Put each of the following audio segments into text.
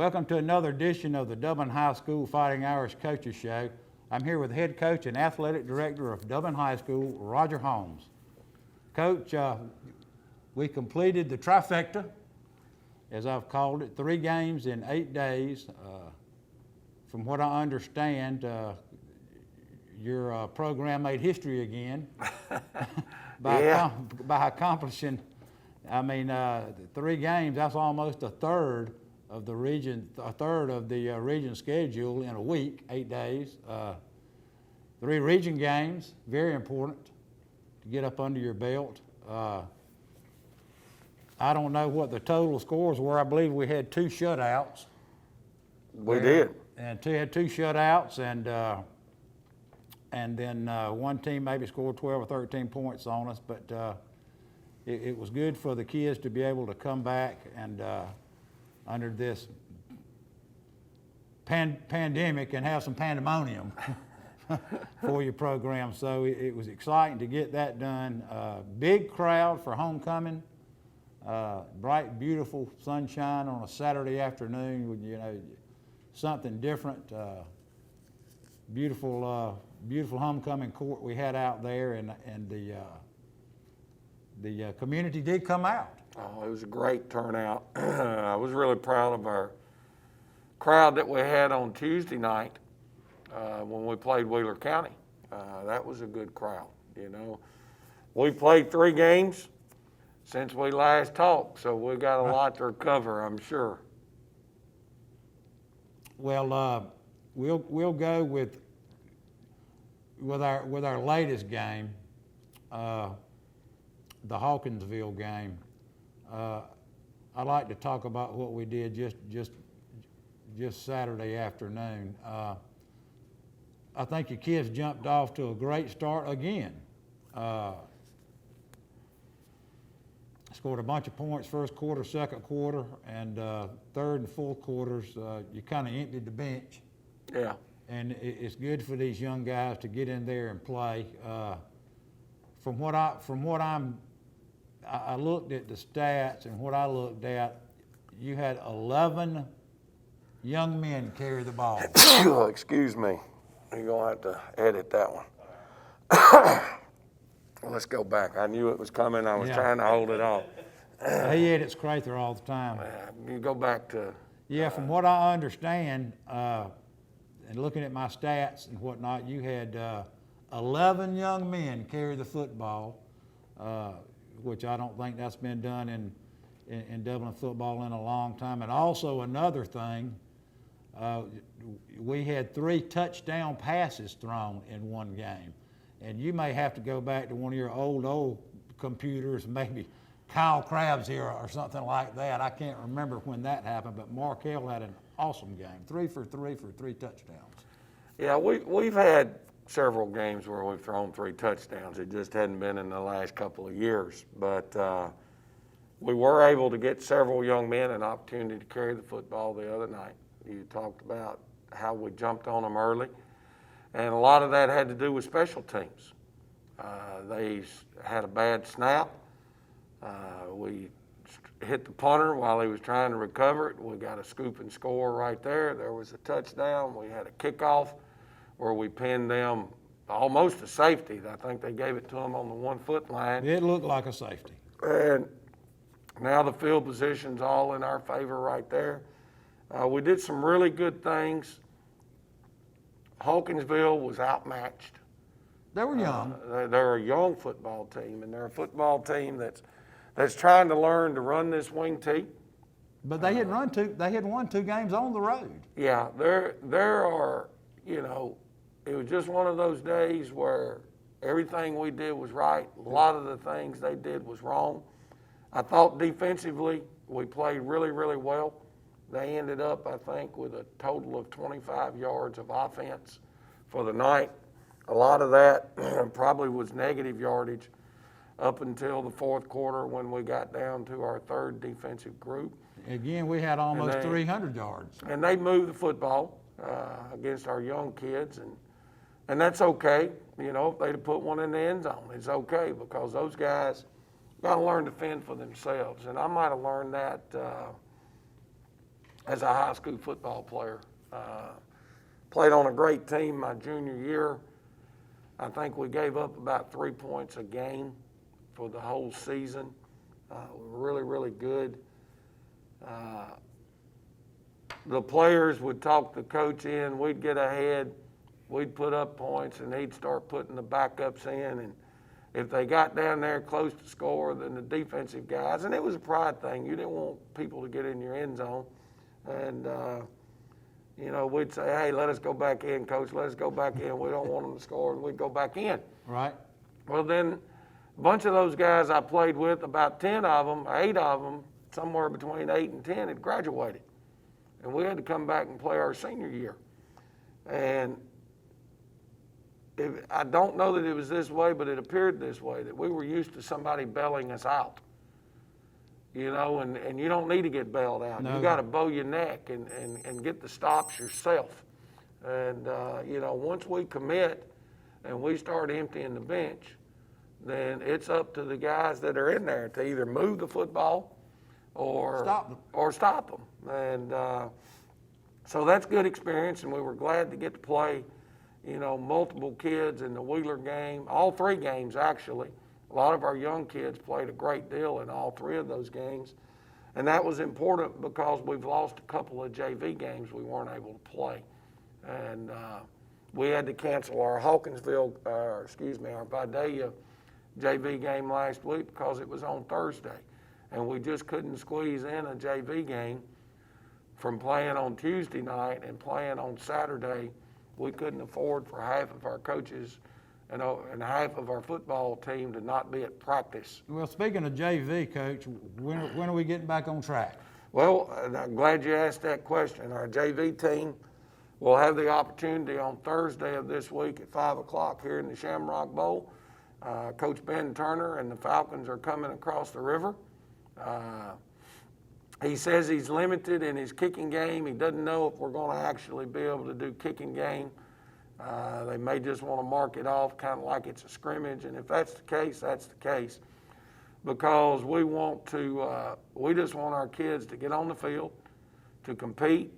Welcome to another edition of the Dublin High School Fighting Irish Coaches Show. I'm here with head coach and athletic director of Dublin High School, Roger Holmes. Coach, we completed the trifecta, as I've called it, 3 games in 8 days. From what I understand, your program made history again by accomplishing, 3 games. That's almost a third of the region schedule in a week, 8 days. 3 region games, very important to get up under your belt. I don't know what the total scores were. I believe we had 2 shutouts. We did. And had 2 shutouts, and then one team maybe scored 12 or 13 points on us. But it was good for the kids to be able to come back and under this pandemic and have some pandemonium for your program. So it was exciting to get that done. Big crowd for homecoming. Bright, beautiful sunshine on a Saturday afternoon. You know, something different. Beautiful homecoming court we had out there, and the community did come out. Oh, it was a great turnout. I was really proud of our crowd that we had on Tuesday night when we played Wheeler County. That was a good crowd. You know, we played 3 games since we last talked, so we got a lot to recover, I'm sure. Well, we'll go with our latest game, the Hawkinsville game. I'd like to talk about what we did just Saturday afternoon. I think your kids jumped off to a great start again. Scored a bunch of points first quarter, second quarter, and third and fourth quarters, you kind of emptied the bench. Yeah. And it's good for these young guys to get in there and play. From what I looked at the stats, and what I looked at, you had 11 young men carry the ball. Excuse me. You're going to have to edit that one. Let's go back. I knew it was coming. I was trying to hold it off. He edits Crather all the time. You go back to... Yeah, from what I understand, and looking at my stats and whatnot, you had 11 young men carry the football, which I don't think that's been done in Dublin football in a long time. And also another thing, we had 3 touchdown passes thrown in one game. And you may have to go back to one of your old computers, maybe Kyle Krabs here or something like that. I can't remember when that happened, but Markel had an awesome game, 3 for 3 for 3 touchdowns. Yeah, we've had several games where we've thrown 3 touchdowns. It just hadn't been in the last couple of years. But we were able to get several young men an opportunity to carry the football the other night. You talked about how we jumped on them early. And a lot of that had to do with special teams. They had a bad snap. We hit the punter while he was trying to recover it. We got a scoop and score right there. There was a touchdown. We had a kickoff where we pinned them almost a safety. I think they gave it to them on the 1-foot line. It looked like a safety. And now the field position's all in our favor right there. We did some really good things. Hawkinsville was outmatched. They were young. They're a young football team, and they're a football team that's trying to learn to run this wing tee. But they had won 2 games on the road. Yeah, there are, you know, it was just one of those days where everything we did was right. A lot of the things they did was wrong. I thought defensively we played really, really well. They ended up, I think, with a total of 25 yards of offense for the night. A lot of that probably was negative yardage up until the fourth quarter when we got down to our 3rd defensive group. Again, we had almost 300 yards. And they moved the football against our young kids, and that's okay. You know, if they'd have put one in the end zone, it's okay, because those guys got to learn to fend for themselves. And I might have learned that as a high school football player. Played on a great team my junior year. I think we gave up about 3 points a game for the whole season. We were really, really good. The players would talk the coach in, we'd get ahead, we'd put up points, and he'd start putting the backups in. And if they got down there close to score, then the defensive guys, and it was a pride thing. You didn't want people to get in your end zone. And, you know, we'd say, hey, let us go back in, coach, let us go back in. We don't want them to score, and we'd go back in. Right. Well, then a bunch of those guys I played with, about 10 of them, 8 of them, somewhere between 8 and 10 had graduated. And we had to come back and play our senior year. And I don't know that it was this way, but it appeared this way, that we were used to somebody bailing us out. You know, and you don't need to get bailed out. No. You got to bow your neck and get the stops yourself. And, you know, once we commit and we start emptying the bench, then it's up to the guys that are in there to either move the football or stop them. And so that's good experience, and we were glad to get to play, you know, multiple kids in the Wheeler game, all 3 games actually. A lot of our young kids played a great deal in all 3 of those games, and that was important because we've lost a couple of JV games we weren't able to play. And we had to cancel our our Vidalia JV game last week because it was on Thursday. And we just couldn't squeeze in a JV game from playing on Tuesday night and playing on Saturday. We couldn't afford for half of our coaches and half of our football team to not be at practice. Well, speaking of JV, Coach, when are we getting back on track? Well, I'm glad you asked that question. Our JV team will have the opportunity on Thursday of this week at 5 o'clock here in the Shamrock Bowl. Coach Ben Turner and the Falcons are coming across the river. He says he's limited in his kicking game. He doesn't know if we're going to actually be able to do kicking game. They may just want to mark it off kind of like it's a scrimmage, and if that's the case, that's the case. Because we just want our kids to get on the field, to compete,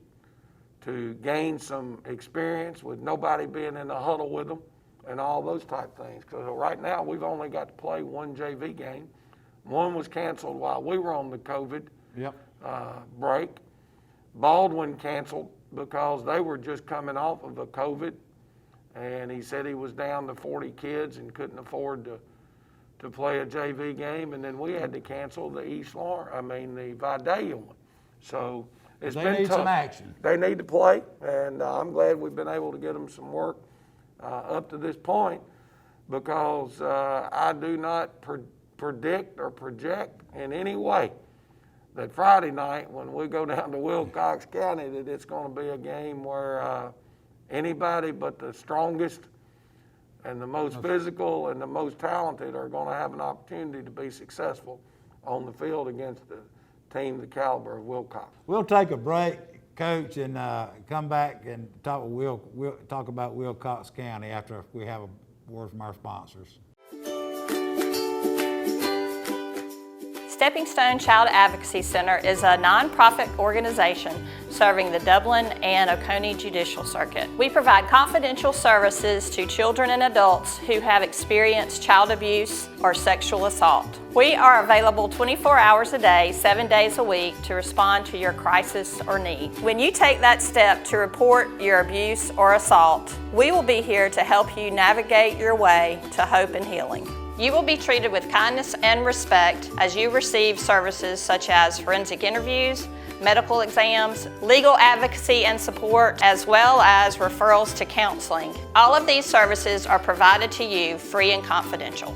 to gain some experience with nobody being in the huddle with them and all those type things. Because right now we've only got to play 1 JV game. One was canceled while we were on the COVID break. Baldwin canceled because they were just coming off of a COVID, and he said he was down to 40 kids and couldn't afford to play a JV game, and then we had to cancel the the Vidalia one. So it's been tough. They need some action. They need to play, and I'm glad we've been able to get them some work up to this point, because I do not predict or project in any way that Friday night when we go down to Wilcox County that it's going to be a game where anybody but the strongest and the most physical and the most talented are going to have an opportunity to be successful on the field against the team the caliber of Wilcox. We'll take a break, Coach, and come back and talk about Wilcox County after we have a word from our sponsors. Stepping Stone Child Advocacy Center is a nonprofit organization serving the Dublin and Oconee Judicial Circuit. We provide confidential services to children and adults who have experienced child abuse or sexual assault. We are available 24 hours a day, 7 days a week to respond to your crisis or need. When you take that step to report your abuse or assault, we will be here to help you navigate your way to hope and healing. You will be treated with kindness and respect as you receive services such as forensic interviews, medical exams, legal advocacy and support, as well as referrals to counseling. All of these services are provided to you free and confidential.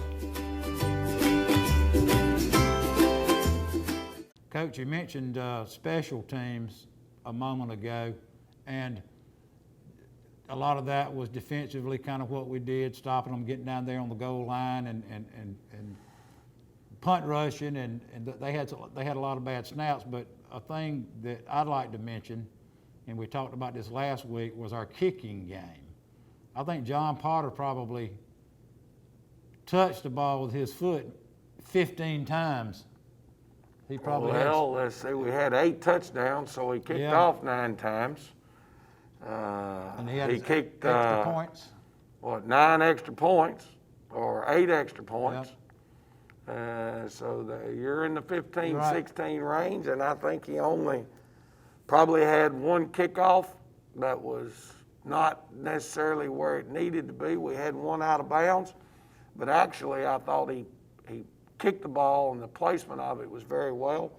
Coach, you mentioned special teams a moment ago, and a lot of that was defensively kind of what we did, stopping them, getting down there on the goal line and punt rushing, and they had a lot of bad snaps. But a thing that I'd like to mention, and we talked about this last week, was our kicking game. I think John Potter probably touched the ball with his foot 15 times He probably Well, let's see, we had 8 touchdowns, so he kicked Yeah. off 9 times. and he had he his kicked, extra points. 9 extra points or 8 extra points. So you're in the 15, Right. 16 range, and I think he only probably had 1 kickoff that was not necessarily where it needed to be. We had 1 out of bounds, but actually I thought he kicked the ball and the placement of it was very well.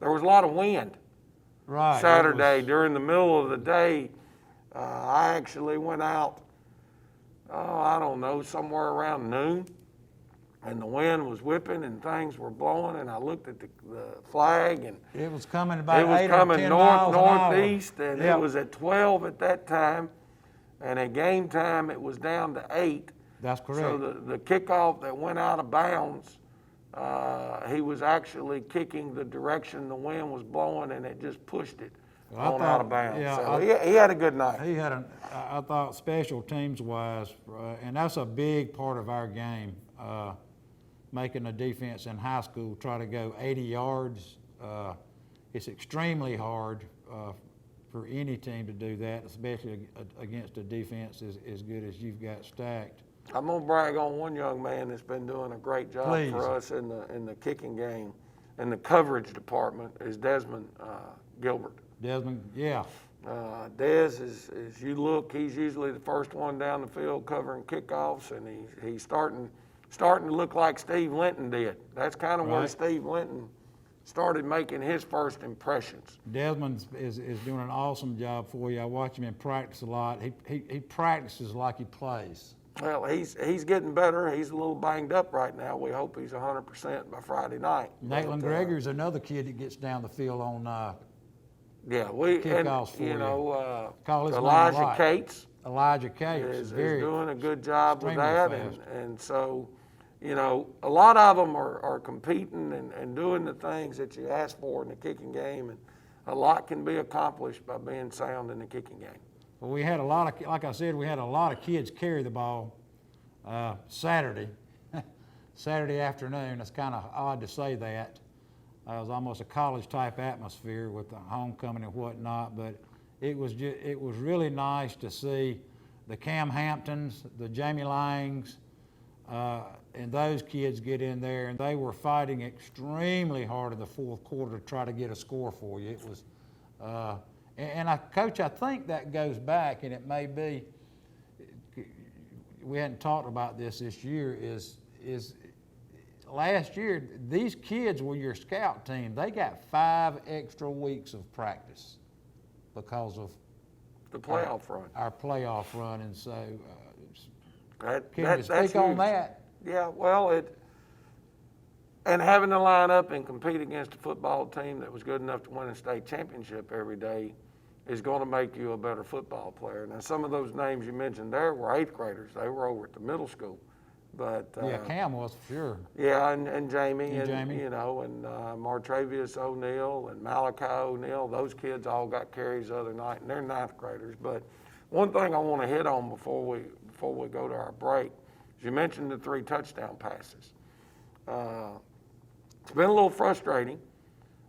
There was a lot of wind Right. Saturday during the middle of the day. I actually went out, I don't know, somewhere around noon, and the wind was whipping and things were blowing, and I looked at the flag, and It was coming about it was 8 or coming 10 miles an hour. northeast, and Yep. it was at 12 at that time, and at game time it was down to 8. That's correct. So the kickoff that went out of bounds, he was actually kicking the direction the wind was blowing, and it just pushed it Well, I on thought- out of bounds. yeah, So I- he had a good night. He had I thought special teams wise, and that's a big part of our game, making a defense in high school try to go 80 yards. It's extremely hard for any team to do that, especially against a defense as good as you've got stacked. I'm gonna brag on one young man that's been doing a great job Please. for us in the kicking game, in the coverage department, is Desmond Gilbert. Desmond, yeah, Dez is you look, he's usually the first one down the field covering kickoffs, and he's starting to look like Steve Linton did. That's kind of where Right. Steve Linton started making his first impressions. Desmond is doing an awesome job for you. I watch him in practice a lot. He practices like he plays. Well, he's getting better. He's a little banged up right now. We hope he's 100% by Friday night. Natelin But, Gregory's another kid that gets down the field on yeah, kickoffs for you. Call his name Elijah right. Cates Elijah Cates. is very doing a good job with extremely that, fast. and so, a lot of them are competing and doing the things that you ask for in the kicking game, and a lot can be accomplished by being sound in the kicking game. Well, we had a lot of, like I said, we had a lot of kids carry the ball Saturday, Saturday afternoon. It's kind of odd to say that. It was almost a college-type atmosphere with the homecoming and whatnot, but it was really nice to see the Cam Hamptons, the Jamie Langs, and those kids get in there, and they were fighting extremely hard in the fourth quarter to try to get a score for you. It was, Coach, I think that goes back, and it may be, we hadn't talked about this year, is last year, these kids were your scout team. They got 5 extra weeks of practice because of The playoff run. our playoff run, and so That, can that, you that's speak on huge. that? Yeah, well, and having to line up and compete against a football team that was good enough to win a state championship every day is going to make you a better football player. Now, some of those names you mentioned there were 8th graders. They were over at the middle school. But Yeah, Cam was for sure. yeah, and Jamie, And and Jamie. and Martravius O'Neal and Malachi O'Neal, those kids all got carries the other night, and they're 9th graders. But one thing I want to hit on before we go to our break is you mentioned the 3 touchdown passes. It's been a little frustrating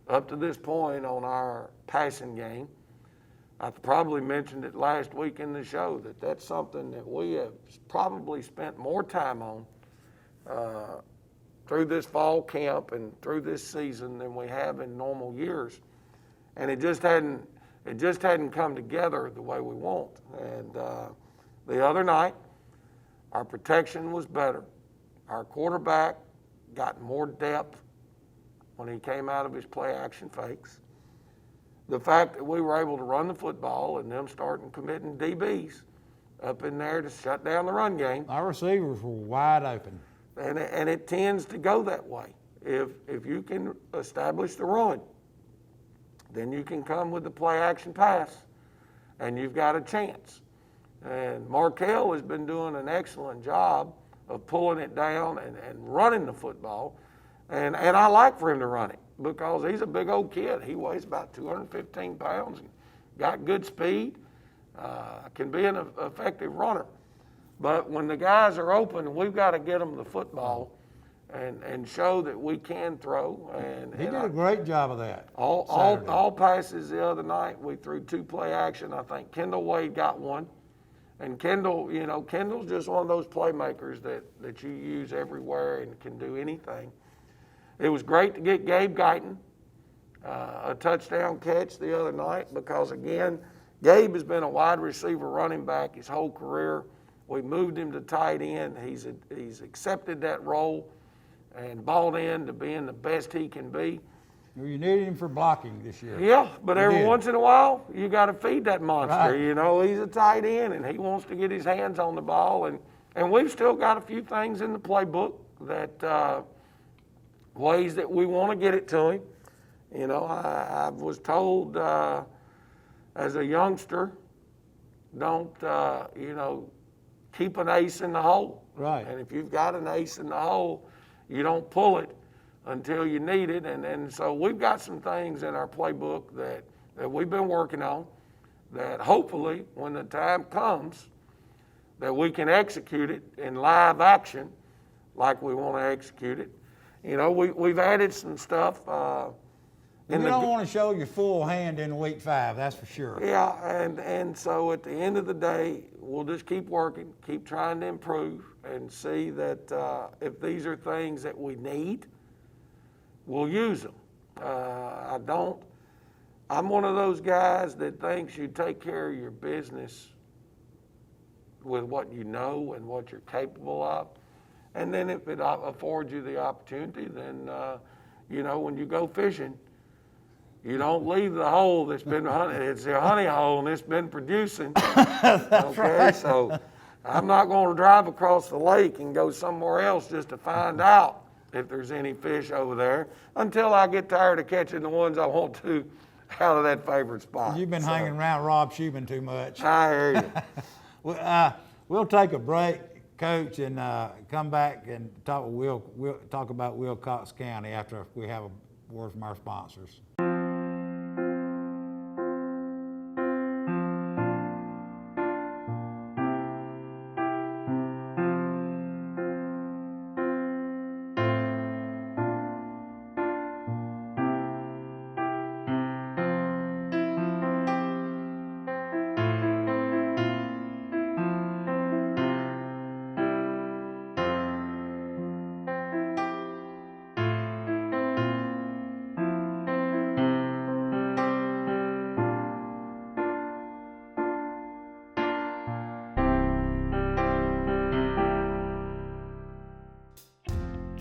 up to this point on our passing game. I probably mentioned it last week in the show that that's something that we have probably spent more time on through this fall camp and through this season than we have in normal years, and it just hadn't come together the way we want. And the other night, our protection was better. Our quarterback got more depth when he came out of his play action fakes. The fact that we were able to run the football and them starting committing DBs up in there to shut down the run game. Our receivers were wide open. And it tends to go that way. If you can establish the run, then you can come with the play action pass, and you've got a chance. And Markel has been doing an excellent job of pulling it down and running the football. And I like for him to run it because he's a big old kid. He weighs about 215 pounds, and got good speed, can be an effective runner. But when the guys are open, we've got to get them the football. and show that we can throw. And He did a great job of that. all passes the other night, we threw 2 play action. I think Kendall Wade got one. And Kendall, Kendall's just one of those playmakers that you use everywhere and can do anything. It was great to get Gabe Guyton a touchdown catch the other night because, again, Gabe has been a wide receiver running back his whole career. We moved him to tight end. He's accepted that role and bought into being the best he can be. You needed him for blocking this year. Yeah, but You every did. once in a while, you got to feed that monster. Right. He's a tight end, and he wants to get his hands on the ball. And we've still got a few things in the playbook that ways that we want to get it to him. I was told as a youngster, don't, keep an ace in the hole. Right. And if you've got an ace in the hole, you don't pull it until you need it. And so we've got some things in our playbook that we've been working on that hopefully when the time comes that we can execute it in live action like we want to execute it. We've added some stuff. You don't want to show your full hand in week 5, that's for sure. Yeah, and so at the end of the day, we'll just keep working, keep trying to improve, and see that if these are things that we need, we'll use them. I'm one of those guys that thinks you take care of your business with what you know and what you're capable of. And then if it affords you the opportunity, then, when you go fishing, you don't leave the hole that's been it's a honey hole and it's been producing. Okay, so I'm not going to drive across the lake and go somewhere else just to find out if there's any fish over there until I get tired of catching the ones I want to out of that favorite spot. You've been hanging around Rob Shubin too much. I hear you. We'll take a break, Coach, and come back and talk with we'll talk about Wilcox County after we have a word from our sponsors.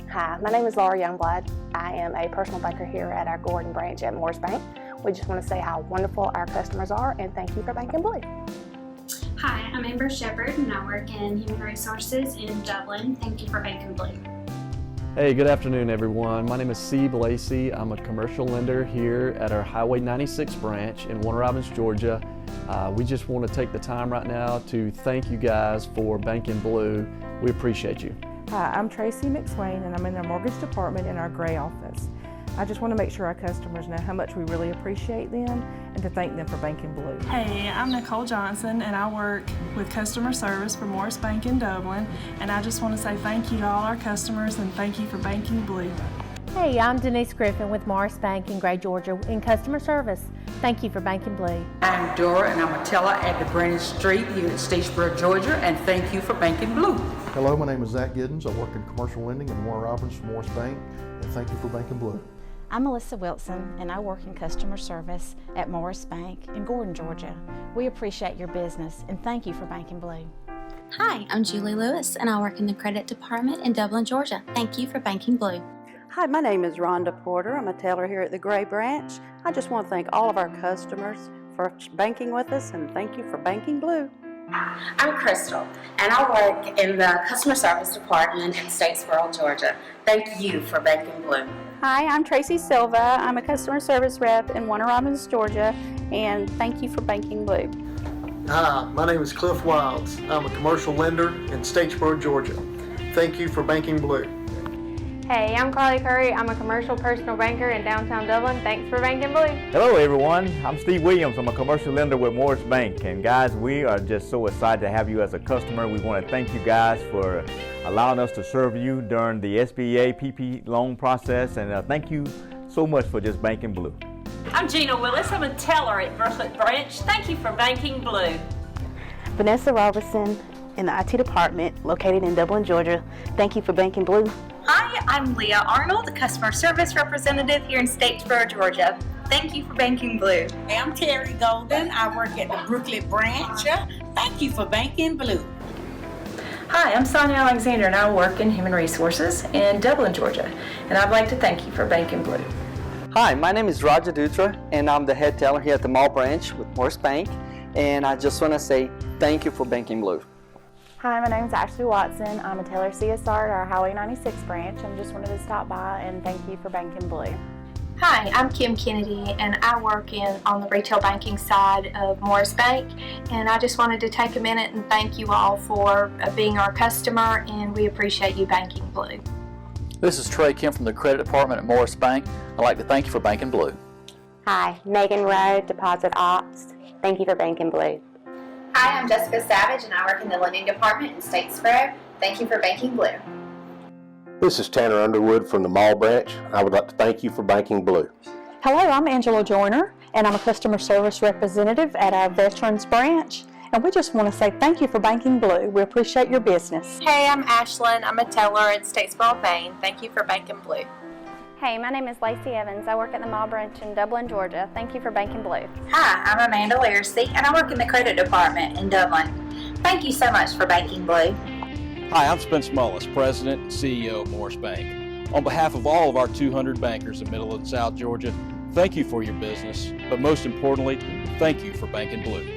Hi, my name is Laura Youngblood. I am a personal banker here at our Gordon branch at Morris Bank. We just want to say how wonderful our customers are and thank you for banking blue. Hi, I'm Amber Shepard and I work in Human Resources in Dublin. Thank you for banking blue. Hey, good afternoon everyone. My name is Steve Lacey. I'm a commercial lender here at our Highway 96 branch in Warner Robins, Georgia. We just want to take the time right now to thank you guys for banking blue. We appreciate you. Hi, I'm Tracy McSwain and I'm in the mortgage department in our gray office. I just want to make sure our customers know how much we really appreciate them and to thank them for banking blue. Hey, I'm Nicole Johnson and I work with customer service for Morris Bank in Dublin, and I just want to say thank you to all our customers and thank you for banking blue. Hey, I'm Denise Griffin with Morris Bank in Gray, Georgia in customer service. Thank you for banking blue. I'm Dora and I'm a teller at the Brennan Street here in Statesboro, Georgia, and thank you for banking blue. Hello, my name is Zach Giddens. I work in commercial lending in Warner Robins for Morris Bank, and thank you for banking blue. I'm Melissa Wilson and I work in customer service at Morris Bank in Gordon, Georgia. We appreciate your business and thank you for banking blue. Hi, I'm Julie Lewis and I work in the credit department in Dublin, Georgia. Thank you for banking blue. Hi, my name is Rhonda Porter. I'm a teller here at the Gray Branch. I just want to thank all of our customers for banking with us and thank you for banking blue. I'm Crystal, and I work in the customer service department in Statesboro, Georgia. Thank you for banking blue. Hi, I'm Tracy Silva. I'm a customer service rep in Warner Robins, Georgia, and thank you for banking blue. Hi, my name is Cliff Wilds. I'm a commercial lender in Statesboro, Georgia. Thank you for banking blue. Hey, I'm Carly Curry. I'm a commercial personal banker in downtown Dublin. Thanks for banking blue. Hello everyone, I'm Steve Williams. I'm a commercial lender with Morris Bank. And guys, we are just so excited to have you as a customer. We want to thank you guys for allowing us to serve you during the SBA PP loan process. And thank you so much for just banking blue. I'm Gina Willis. I'm a teller at Brooklet branch. Thank you for banking blue. Vanessa Roberson in the IT department located in Dublin, Georgia. Thank you for banking blue. Hi, I'm Leah Arnold, the customer service representative here in Statesboro, Georgia. Thank you for banking blue. Hey, I'm Terry Golden. I work at the Brooklet branch. Thank you for banking blue. Hi, I'm Sonya Alexander and I work in Human Resources in Dublin, Georgia. And I'd like to thank you for banking blue. Hi, my name is Roger Dutra and I'm the head teller here at the Mall branch with Morris Bank. And I just want to say thank you for banking blue. Hi, my name is Ashley Watson. I'm a Taylor CSR at our Highway 96 branch. I just wanted to stop by and thank you for banking blue. Hi, I'm Kim Kennedy and I work on the retail banking side of Morris Bank, and I just wanted to take a minute and thank you all for being our customer, and we appreciate you banking blue. This is Trey Kim from the credit department at Morris Bank. I'd like to thank you for banking blue. Hi, Megan Rowe, Deposit Ops. Thank you for banking blue. Hi, I'm Jessica Savage and I work in the lending department in Statesboro. Thank you for banking blue. This is Tanner Underwood from the Mall branch. I would like to thank you for banking blue. Hello, I'm Angela Joyner and I'm a customer service representative at our Veterans branch. And we just want to say thank you for banking blue. We appreciate your business. Hey, I'm Ashlyn. I'm a teller at Statesboro, Maine. Thank you for banking blue. Hey, my name is Lacey Evans. I work at the Mall branch in Dublin, Georgia. Thank you for banking blue. Hi, I'm Amanda Laircy and I work in the credit department in Dublin. Thank you so much for banking blue. Hi, I'm Spence Mullis, President and CEO of Morris Bank. On behalf of all of our 200 bankers in Middle and South Georgia, thank you for your business, but most importantly, thank you for banking blue.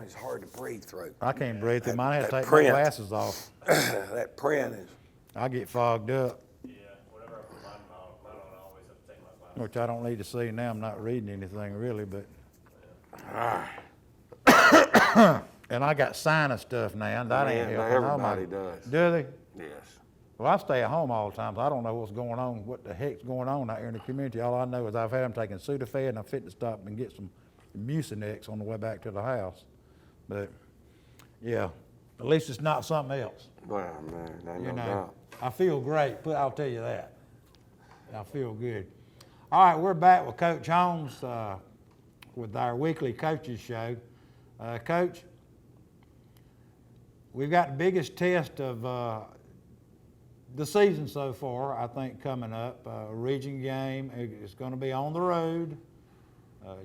It's hard to breathe through. I can't breathe through mine. I have to take my print. glasses off. That print is. I get fogged up. Which I don't need to see now. I'm not reading anything really, but. And I got sinus stuff now. That ain't helping. Everybody does. Do they? Yes. Well, I stay at home all the time, so I don't know what's going on, what the heck's going on out here in the community. All I know is I've had them taking Sudafed, and I'm fit to stop and get some Mucinex on the way back to the house. But, yeah, at least it's not something else. Well, man, no doubt. I feel great, but I'll tell you that. I feel good. All right, we're back with Coach Holmes with our weekly coaches show. Coach, we've got the biggest test of the season so far, I think, coming up. A region game. It's going to be on the road.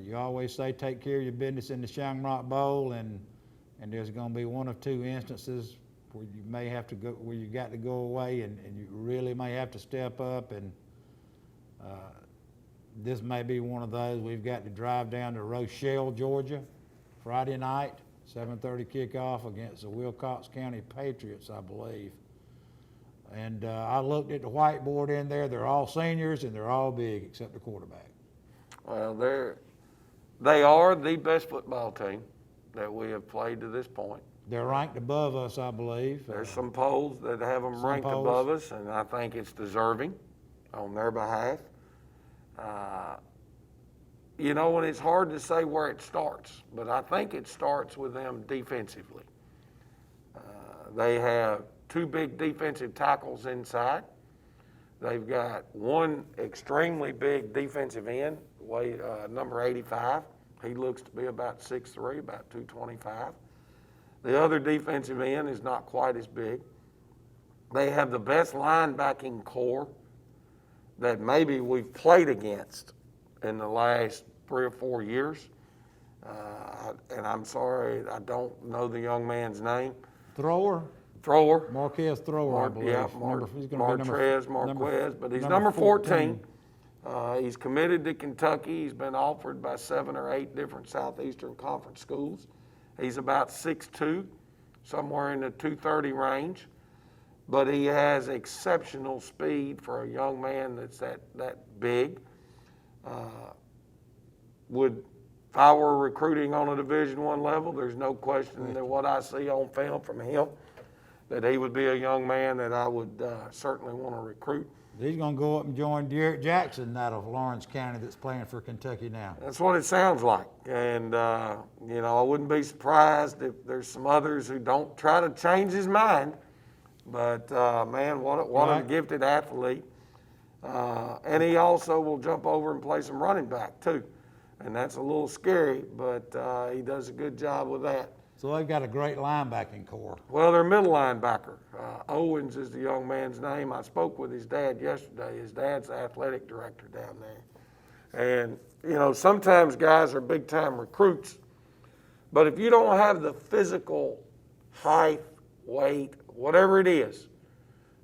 You always say take care of your business in the Shamrock Bowl, and there's going to be one or two instances where you may have to go, where you got to go away, and you really may have to step up. And this may be one of those. We've got to drive down to Rochelle, Georgia, Friday night, 7:30 kickoff against the Wilcox County Patriots, I believe. And I looked at the whiteboard in there. They're all seniors and they're all big except the quarterback. Well, they are the best football team that we have played to this point. They're ranked above us, I believe. There's some polls that have them ranked above us, and I think it's deserving on their behalf. You know, and it's hard to say where it starts, but I think it starts with them defensively. They have two big defensive tackles inside. They've got one extremely big defensive end, number 85. He looks to be about 6'3", about 225. The other defensive end is not quite as big. They have the best linebacking core that maybe we've played against in the last 3 or 4 years. And I'm sorry, I don't know the young man's name. Thrower. Marquez Thrower, I believe. Yeah, Marquez, but he's number 14. He's committed to Kentucky. He's been offered by 7 or 8 different Southeastern Conference schools. He's about 6'2", somewhere in the 230 range. But he has exceptional speed for a young man that's that big. Would if I were recruiting on a Division I level, there's no question that what I see on film from him, that he would be a young man that I would certainly want to recruit. He's going to go up and join Derek Jackson out of Lawrence County that's playing for Kentucky now. That's what it sounds like. And, you know, I wouldn't be surprised if there's some others who don't try to change his mind. But, man, what a gifted athlete. And he also will jump over and play some running back, too. And that's a little scary, but he does a good job with that. So they've got a great linebacking core. Well, their middle linebacker, Owens is the young man's name. I spoke with his dad yesterday. His dad's the athletic director down there. And, you know, sometimes guys are big-time recruits, but if you don't have the physical height, weight, whatever it is,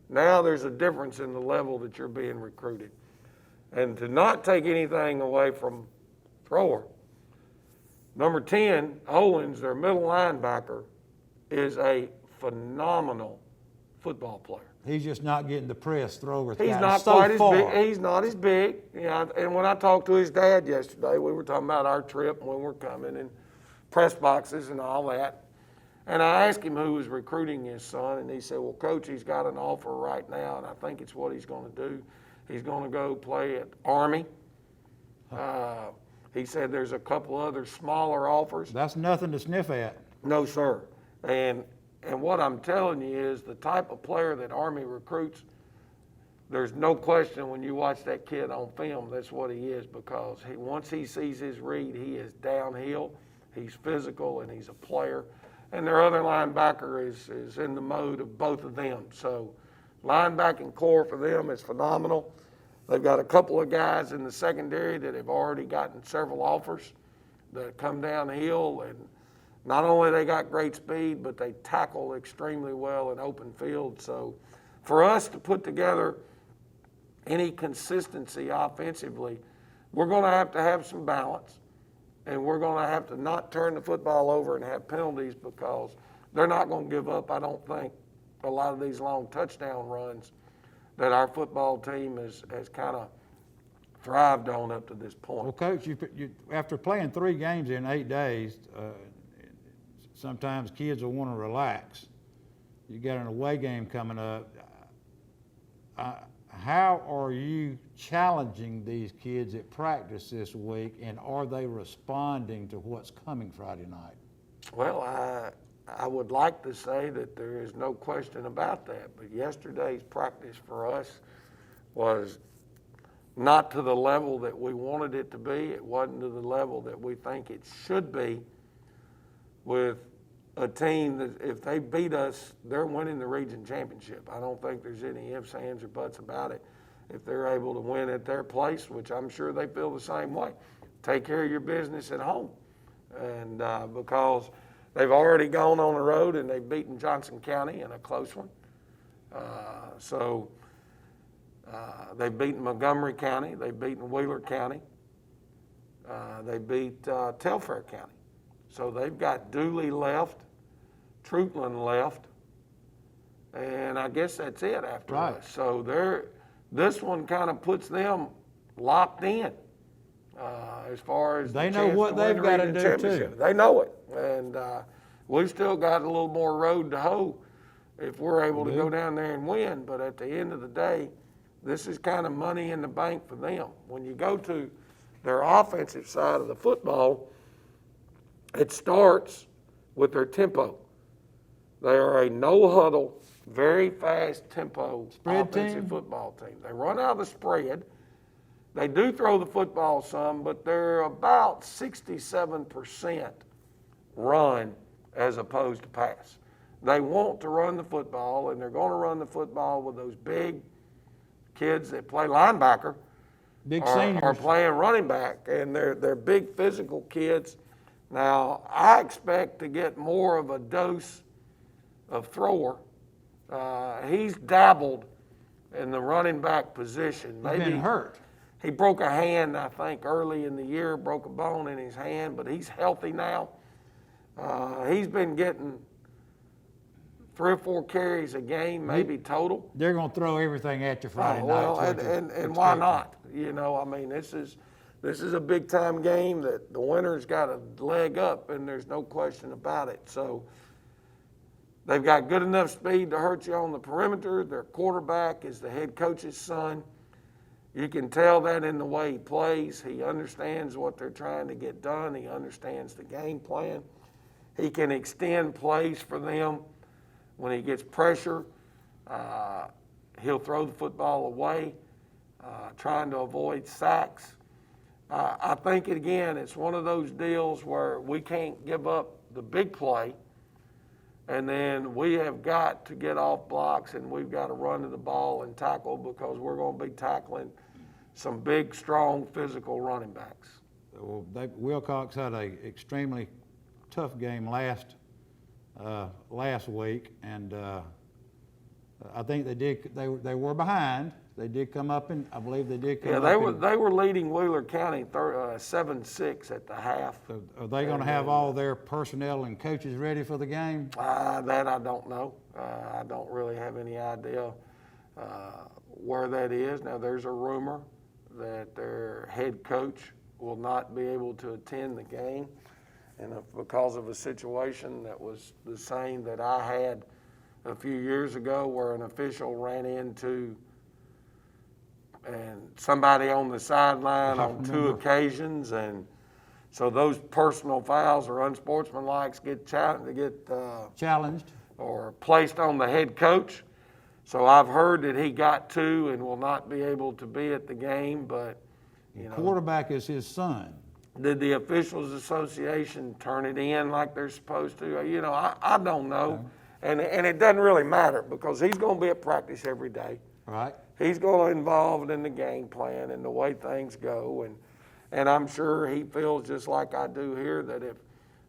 now there's a difference in the level that you're being recruited. And to not take anything away from thrower, number 10, Owens, their middle linebacker, is a phenomenal football player. He's just not getting the press thrower. He's not quite as big. He's not as big. You know, and when I talked to his dad yesterday, we were talking about our trip and when we're coming and press boxes and all that. And I asked him who was recruiting his son, and he said, well, Coach, he's got an offer right now, and I think it's what he's going to do. He's going to go play at Army. He said there's a couple other smaller offers. That's nothing to sniff at. No, sir. And what I'm telling you is the type of player that Army recruits, there's no question when you watch that kid on film, that's what he is, because once he sees his read, he is downhill, he's physical, and he's a player. And their other linebacker is in the mode of both of them. So linebacking core for them is phenomenal. They've got a couple of guys in the secondary that have already gotten several offers that come down the hill, and not only they got great speed, but they tackle extremely well in open field. So for us to put together any consistency offensively, we're going to have some balance, and we're going to have to not turn the football over and have penalties, because they're not going to give up, I don't think, a lot of these long touchdown runs that our football team has kind of thrived on up to this point. Well, Coach, after playing 3 games in 8 days, sometimes kids will want to relax. You got an away game coming up. How are you challenging these kids at practice this week, and are they responding to what's coming Friday night? Well, I would like to say that there is no question about that, but yesterday's practice for us was not to the level that we wanted it to be. It wasn't to the level that we think it should be, with a team that if they beat us, they're winning the region championship. I don't think there's any ifs, ands, or buts about it. If they're able to win at their place, which I'm sure they feel the same way, take care of your business at home. And because they've already gone on the road and they've beaten Johnson County in a close one. They've beaten Montgomery County, they've beaten Wheeler County, they beat Telfair County. So they've got Dooley left, Troutland left, and I guess that's it after us. So this one kind of puts them locked in as far as they know what they've got to do too. They know it, and we've still got a little more road to hoe if we're able to go down there and win. But at the end of the day, this is kind of money in the bank for them. When you go to their offensive side of the football, it starts with their tempo. They are a no-huddle, very fast tempo offensive football team. They run out of the spread. They do throw the football some, but they're about 67% run as opposed to pass. They want to run the football, and they're going to run the football with those big kids that play linebacker, are playing running back, and they're big physical kids. Now, I expect to get more of a dose of thrower. He's dabbled in the running back position. He's been hurt. He broke a hand, I think, early in the year, broke a bone in his hand, but he's healthy now. He's been getting 3 or 4 carries a game, maybe total. They're going to throw everything at you Friday night. Well, and why not? You know, I mean, this this is a big-time game that the winner's got a leg up, and there's no question about it. So they've got good enough speed to hurt you on the perimeter. Their quarterback is the head coach's son. You can tell that in the way he plays. He understands what they're trying to get done. He understands the game plan. He can extend plays for them. When he gets pressure, he'll throw the football away, trying to avoid sacks. I think, again, it's one of those deals where we can't give up the big play, and then we have got to get off blocks, and we've got to run to the ball and tackle, because we're going to be tackling some big, strong, physical running backs. Well, Wilcox had an extremely tough game last week, and I think they were behind. They did come up, and I believe they did come up. Yeah, they were leading Wheeler County 7-6 at the half. So are they going to have all their personnel and coaches ready for the game? That I don't know. I don't really have any idea where that is. Now, there's a rumor that their head coach will not be able to attend the game, and because of a situation that was the same that I had a few years ago, where an official ran into and somebody on the sideline on 2 occasions, and so those personal fouls or unsportsmanlike get challenged or placed on the head coach. So I've heard that he got 2 and will not be able to be at the game, but the quarterback is his son. Did the Officials Association turn it in like they're supposed to? I don't know. And it doesn't really matter, because he's going to be at practice every day. Right. He's going to be involved in the game plan and the way things go. And I'm sure he feels just like I do here, that if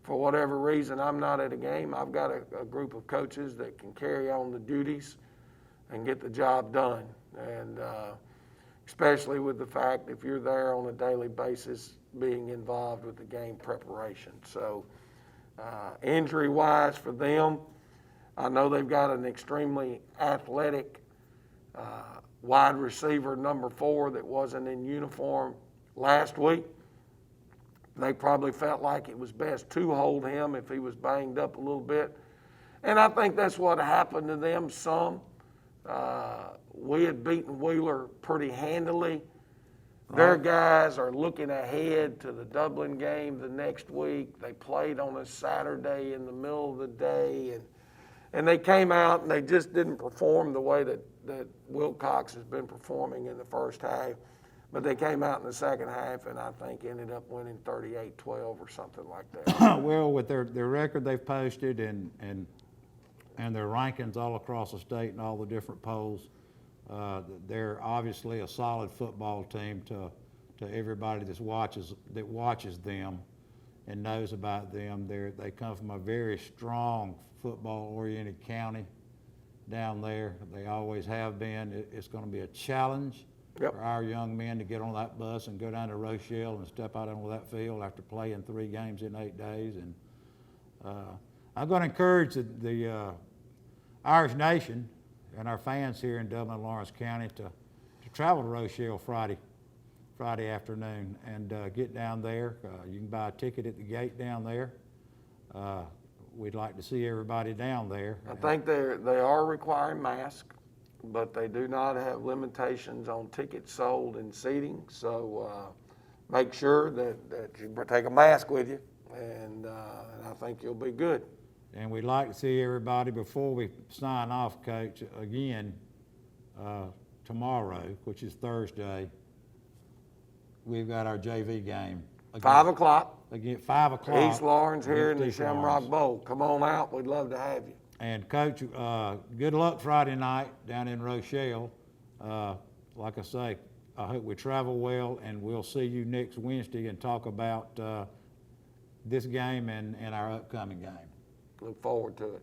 for whatever reason I'm not at a game, I've got a group of coaches that can carry on the duties and get the job done. And especially with the fact if you're there on a daily basis being involved with the game preparation. So injury-wise for them, I know they've got an extremely athletic wide receiver, number 4, that wasn't in uniform last week. They probably felt like it was best to hold him if he was banged up a little bit. And I think that's what happened to them some. We had beaten Wheeler pretty handily. Their guys are looking ahead to the Dublin game the next week. They played on a Saturday in the middle of the day, and they came out and they just didn't perform the way that Wilcox has been performing in the first half. But they came out in the second half and I think ended up winning 38-12 or something like that. Well, with their record they've posted and their rankings all across the state and all the different polls, they're obviously a solid football team to everybody that watches them and knows about them. They come from a very strong football-oriented county down there. They always have been. It's going to be a challenge for our young men to get on that bus and go down to Rochelle and step out onto that field after playing 3 games in 8 days. And I'm going to encourage the Irish Nation and our fans here in Dublin and Lawrence County to travel to Rochelle Friday afternoon and get down there. You can buy a ticket at the gate down there. We'd like to see everybody down there. I think they are requiring masks, but they do not have limitations on tickets sold and seating. So make sure that you take a mask with you, and I think you'll be good. And we'd like to see everybody before we sign off, Coach, again tomorrow, which is Thursday. We've got our JV game. 5 o'clock. Again, 5 o'clock. East Lawrence here in the Shamrock Bowl. Come on out. We'd love to have you. And Coach, good luck Friday night down in Rochelle. Like I say, I hope we travel well, and we'll see you next Wednesday and talk about this game and our upcoming game. Look forward to it.